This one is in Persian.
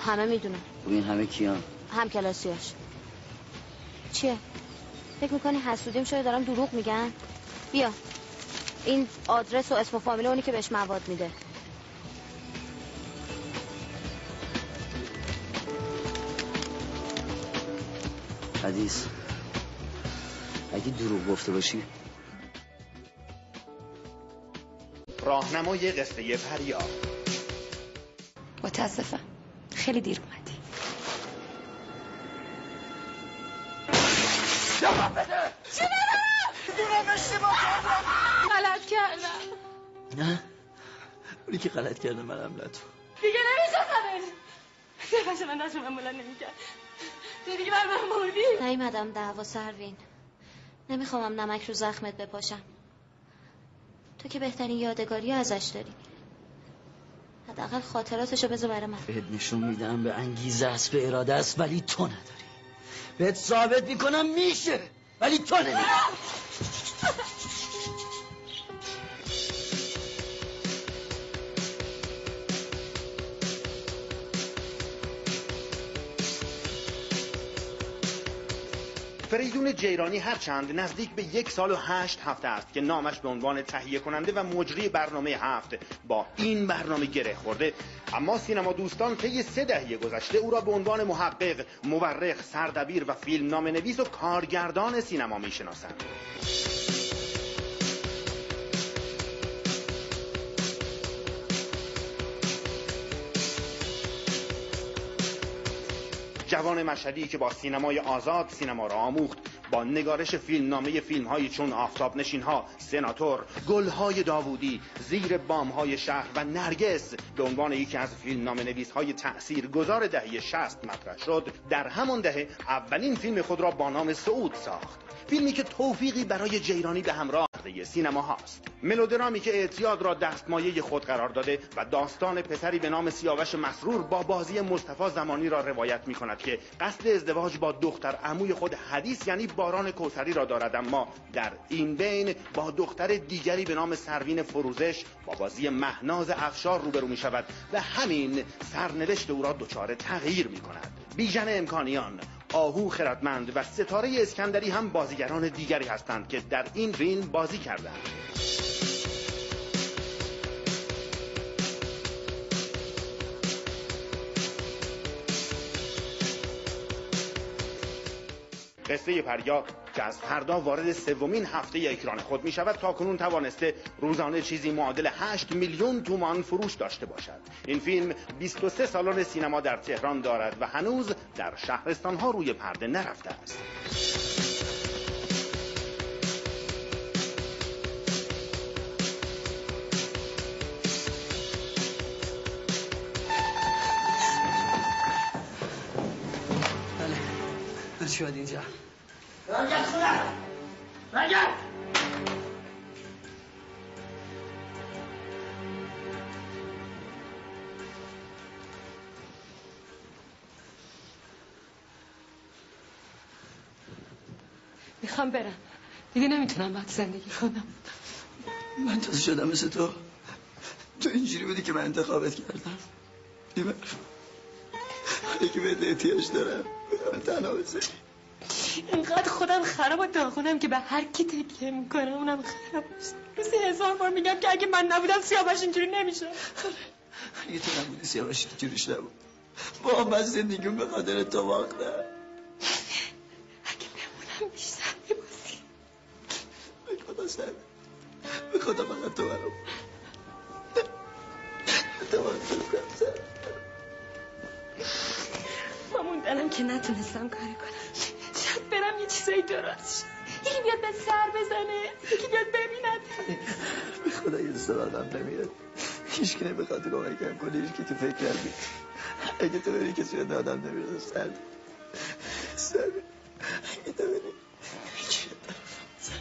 همه میدونن. این همه کیان؟ هم کلاسیاش. چیه؟ فکر میکنی حسودیم شده دارم دروغ میگن؟ بیا این آدرس و اسم و فامیل اونی که بهش مواد میده. حدیث اگه دروغ گفته باشی. راهنمای قصه پریا. متاسفم خیلی دیر اومدی. جواب بده. چی برم؟ دونم اشتباه کردم. غلط کردم. نه اونی که غلط کرده منم نه تو. دیگه نمیشه خبر. من دست من بلند نمیکرد. تو دیگه بر من مردی. نیومدم دعوا سروین. نمیخوامم نمک رو زخمت بپاشم. تو که بهترین یادگاری ازش داری. حداقل خاطراتشو بذار برای من. بهت نشون میدم به انگیزه است، به اراده است، ولی تو نداری. بهت ثابت میکنم میشه ولی تو نمیداری. فریدون جیرانی هرچند نزدیک به 1 سال و 8 هفته است که نامش به عنوان تهیه کننده و مجری برنامه 7 با این برنامه گره خورده، اما سینما دوستان طی 3 دهه گذشته او را به عنوان محقق، مورخ، سردبیر و فیلمنامه نویس و کارگردان سینما میشناسند. جوان مشهدی که با سینمای آزاد سینما را آموخت، با نگارش فیلمنامه فیلم‌هایی چون آفتاب نشین‌ها، سناتور، گل‌های داوودی، زیر بام‌های شهر و نرگس به عنوان یکی از فیلمنامه نویس‌های تأثیرگذار دهه 60 مطرح شد، در همان دهه اولین فیلم خود را با نام صعود ساخت. فیلمی که توفیقی برای جیرانی به همراه سینما هاست. ملودرامی که اعتیاد را دستمایه خود قرار داده و داستان پسری به نام سیاوش مسرور با بازی مصطفی زمانی را روایت می کند که قصد ازدواج با دختر عموی خود حدیث یعنی باران کوثری را دارد، اما در این بین با دختر دیگری به نام سروین فروزش با بازی مهناز افشار روبرو می شود و همین سرنوشت او را دچار تغییر می کند. بیژن امکانیان، آهو خردمند و ستاره اسکندری هم بازیگران دیگری هستند که در این فیلم بازی کردند. قصه پریا که از فردا وارد 3مین هفته اکران خود می شود تاکنون توانسته روزانه چیزی معادل 8 میلیون تومان فروش داشته باشد. این فیلم 23 سالن سینما در تهران دارد و هنوز در شهرستانها روی پرده نرفته است. بله چی باید اینجا؟ برگرد خونه! برگرد! میخوام برم دیگه، نمیتونم باید زندگی کنم. من تازه شدم مثل تو اینجوری بودی که من انتخابت کردم. دیمه یکی بهت احتیاج دارم تنها بذاری. اینقدر خودم خراب و داغونم که به هر کی تکیه میکنم اونم خراب است. روزی 1000 بار میگم که اگه من نبودم سیاوش اینجوری نمیشه. اگه تو نبودی سیاوش اینجوریش نبود. با من زندگیم به خاطر تو باختم. اگه بمونم بیشتر میبازی. به خدا سر به خدا فقط تو برام تو برام سر من موندنم که نتونستم کاری کنم. شاید برم یه چیزایی درست شد. یکی بیاد به سر بزنه، یکی بیاد ببیند. به خدا یه دست آدم نمیاد. هیچ که نمیخواد کمکم کنی، هیچ که تو فکر کردی اگه تو بری کسی به آدم نمیاد. سر اگه تو بری هیچ که سر